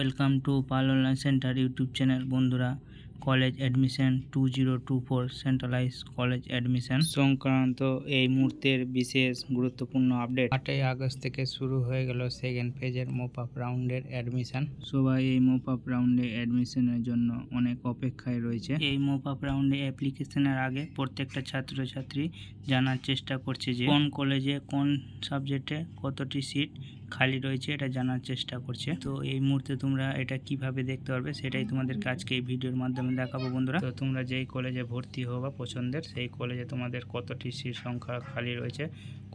Welcome to Pal online centre YouTube channel. বন্ধুরা, college admission 2024 centralise college admission সংক্রান্ত এই মুহূর্তের বিশেষ গুরুত্বপূর্ণ আপডেট। 8 আগস্ট থেকে শুরু হয়ে গেল সেকেন্ড ফেজের মোপ আপ রাউন্ডের অ্যাডমিশন। সবাই এই মোপ আপ রাউন্ডে অ্যাডমিশনের জন্য অনেক অপেক্ষায় রয়েছে। এই মোপ আপ রাউন্ডে অ্যাপ্লিকেশনের আগে প্রত্যেকটা ছাত্রছাত্রী জানার চেষ্টা করছে যে কোন কলেজে কোন সাবজেক্টে কতটি সিট খালি রয়েছে, এটা জানার চেষ্টা করছে। তো এই মুহূর্তে তোমরা এটা কিভাবে দেখতে পারবে সেটাই তোমাদেরকে আজকে এই ভিডিওর মাধ্যমে দেখাবো। বন্ধুরা, তো তোমরা যেই কলেজে ভর্তি হবা পছন্দের, সেই কলেজে তোমাদের কতটি সিট সংখ্যা খালি রয়েছে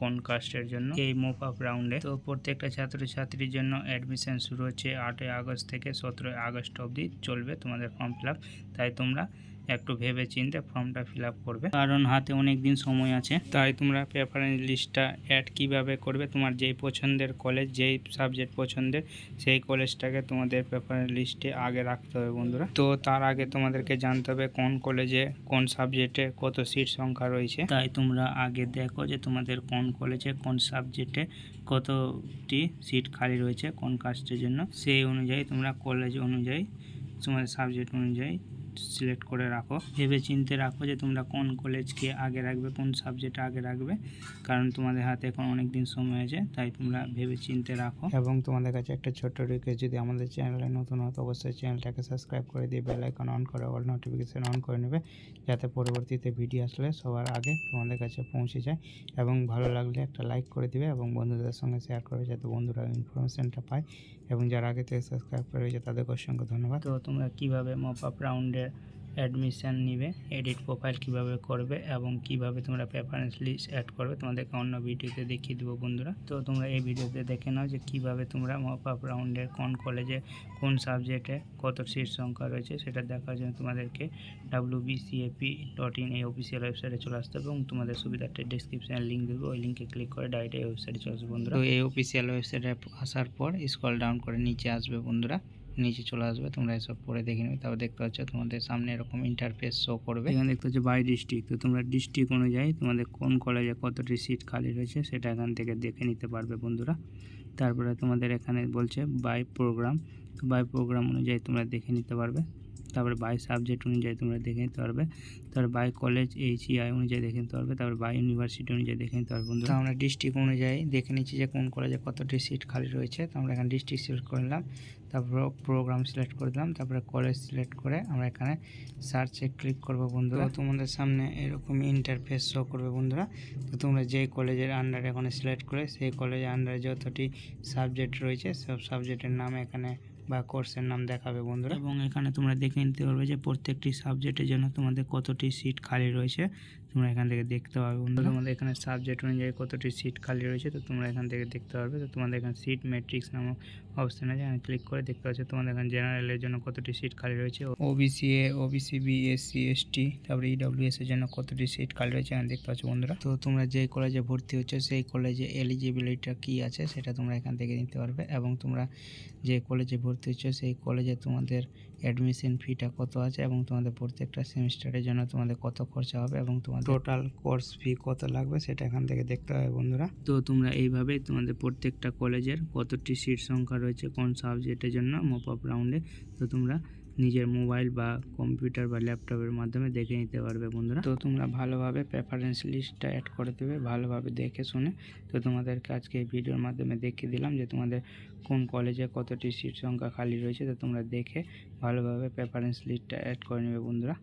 কোন কাস্টের জন্য এই মোপ আপ রাউন্ডে। তো প্রত্যেকটা ছাত্রছাত্রীর জন্য অ্যাডমিশন শুরু হচ্ছে 8 আগস্ট থেকে 17 আগস্ট অবধি চলবে তোমাদের ফর্ম ফিল আপ। তাই তোমরা একটু ভেবে চিন্তে ফর্মটা ফিল আপ করবে, কারণ হাতে অনেক দিন সময় আছে। তাই তোমরা প্রেফারেন্স লিস্টটা অ্যাড কিভাবে করবে, তোমার যেই পছন্দের কলেজ, যেই সাবজেক্ট পছন্দের সেই কলেজটাকে তোমাদের প্রেফারেন্স লিস্টে আগে রাখতে হবে। বন্ধুরা, তো তার আগে তোমাদেরকে জানতে হবে কোন কলেজে কোন সাবজেক্টে কত সিট সংখ্যা রয়েছে। তাই তোমরা আগে দেখো যে তোমাদের কোন কলেজে কোন সাবজেক্টে কতটি সিট খালি রয়েছে কোন কাস্টের জন্য। সেই অনুযায়ী তোমরা কলেজ অনুযায়ী তোমাদের সাবজেক্ট অনুযায়ী সিলেক্ট করে রাখো। ভেবে চিনতে রাখো যে তোমরা কোন কলেজকে আগে রাখবে, কোন সাবজেক্ট আগে রাখবে, কারণ তোমাদের হাতে এখন অনেক দিন সময় আছে। তাই তোমরা ভেবে চিনতে রাখো। এবং তোমাদের কাছে একটা ছোট্ট রিকোয়েস্ট, যদি আমাদের চ্যানেলে নতুন হতো অবশ্যই চ্যানেলটাকে সাবস্ক্রাইব করে দিয়ে বেল আইকন অন করে অল নোটিফিকেশন অন করে নেবে, যাতে পরবর্তীতে ভিডিও আসলে সবার আগে তোমাদের কাছে পৌঁছে যায়। এবং ভালো লাগলে একটা লাইক করে দিবে এবং বন্ধুদের সঙ্গে শেয়ার করবে, যাতে বন্ধুরা ইনফরমেশনটা পায়। এবং যারা আগে থেকে সাবস্ক্রাইব করে রয়েছে তাদেরকে অসংখ্য ধন্যবাদ। তো তোমরা কিভাবে মপ আপ রাউন্ডের অ্যাডমিশন নিবে, এডিট প্রোফাইল কিভাবে করবে এবং কিভাবে তোমরা প্রেফারেন্স লিস্ট অ্যাড করবে তোমাদেরকে অন্য ভিডিওতে দেখিয়ে দেবো। বন্ধুরা, তো তোমরা এই ভিডিওতে দেখে নাও যে কিভাবে তোমরা মপ আপ রাউন্ডের কোন কলেজে কোন সাবজেক্টে কত সিট সংখ্যা রয়েছে সেটা দেখার জন্য তোমাদেরকে wbcap.in এই অফিসিয়াল ওয়েবসাইটে চলে আসতে হবে এবং তোমাদের সুবিধার্থে ডেসক্রিপশনে লিঙ্ক দেবো, ওই লিঙ্কে ক্লিক করে ডাইরেক্ট এই ওয়েবসাইটে চলে আসবে। বন্ধুরা, তো এই অফিসিয়াল ওয়েবসাইটে আসার পর স্ক্রল ডাউন করে নিচে আসবে। বন্ধুরা, নিচে চলে আসবে, তোমরা এসব পরে দেখে নেবে। তারপর দেখতে পাচ্ছ তোমাদের সামনে এরকম ইন্টারফেস শো করবে। এখানে দেখতে পাচ্ছ বাই ডিস্ট্রিক্ট। তো তোমরা ডিস্ট্রিক্ট অনুযায়ী তোমাদের কোন কলেজে কতটি সিট খালি রয়েছে সেটা এখান থেকে দেখে নিতে পারবে। বন্ধুরা, তারপরে তোমাদের এখানে বলছে বাই প্রোগ্রাম। তো বাই প্রোগ্রাম অনুযায়ী তোমরা দেখে নিতে পারবে। তারপরে বাই সাবজেক্ট অনুযায়ী তোমরা দেখে নিতে পারবে। তারপরে বাই কলেজ HEI অনুযায়ী দেখে নিতে পারবে। তারপরে বাই ইউনিভার্সিটি অনুযায়ী দেখে নিতে পারবে। বন্ধুরা, আমরা ডিস্ট্রিক্ট অনুযায়ী দেখে নিচ্ছি যে কোন কলেজে কতটি সিট খালি রয়েছে। তো আমরা এখানে ডিস্ট্রিক্ট সিলেক্ট করে নিলাম, তারপর প্রোগ্রাম সিলেক্ট করে দিলাম, তারপরে কলেজ সিলেক্ট করে আমরা এখানে সার্চে ক্লিক করব। বন্ধুরা, তোমাদের সামনে এরকম ইন্টারফেস শো করবে। বন্ধুরা, তো তোমরা যেই কলেজের আন্ডারে এখানে সিলেক্ট করে সেই কলেজের আন্ডারে যতটি সাবজেক্ট রয়েছে সব সাবজেক্টের নাম এখানে বা কোর্সের নাম দেখাবে। বন্ধুরা, এবং এখানে তোমরা দেখে নিতে পারবে যে প্রত্যেকটি সাবজেক্টের জন্য তোমাদের কতটি সিট খালি রয়েছে তোমরা এখান থেকে দেখতে পাবে। বন্ধুরা, তোমাদের এখানে সাবজেক্ট অনুযায়ী কতটি সিট খালি রয়েছে তো তোমরা এখান থেকে দেখতে পারবে। তো তোমাদের এখানে সিট ম্যাট্রিক্স নামক অপশন আছে, এখানে ক্লিক করে দেখতে পাচ্ছ তোমাদের এখানে জেনারেলের জন্য কতটি সিট খালি রয়েছে, OBC A, OBC-B, SC, ST, তারপরে EWS এর জন্য কতটি সিট খালি রয়েছে এখানে দেখতে পাচ্ছ। বন্ধুরা, তো তোমরা যে কলেজে ভর্তি হচ্ছে সেই কলেজে এলিজিবিলিটিটা কি আছে সেটা তোমরা এখান থেকে নিতে পারবে। এবং তোমরা যে কলেজে ভর্তি হচ্ছে সেই কলেজে তোমাদের অ্যাডমিশন ফিটা কত আছে এবং তোমাদের প্রত্যেকটা সেমিস্টারের জন্য তোমাদের কত খরচা হবে এবং তোমাদের টোটাল কোর্স ফি কত লাগবে সেটা এখান থেকে দেখতে হবে। বন্ধুরা, তো তোমরা এইভাবেই তোমাদের প্রত্যেকটা কলেজের কতটি সিট সংখ্যা রয়েছে কোন সাবজেক্টের জন্য মপ আপ রাউন্ডে তো তোমরা নিজের মোবাইল বা কম্পিউটার বা ল্যাপটপের মাধ্যমে দেখে নিতে পারবে। বন্ধুরা, তো তোমরা ভালোভাবে প্রেফারেন্স লিস্টটা অ্যাড করে দেবে ভালোভাবে দেখে শুনে। তো তোমাদেরকে আজকে এই ভিডিওর মাধ্যমে দেখিয়ে দিলাম যে তোমাদের কোন কলেজে কতটি সিট সংখ্যা খালি রয়েছে। তো তোমরা দেখে ভালোভাবে প্রেফারেন্স লিস্টটা অ্যাড করে নেবে। বন্ধুরা।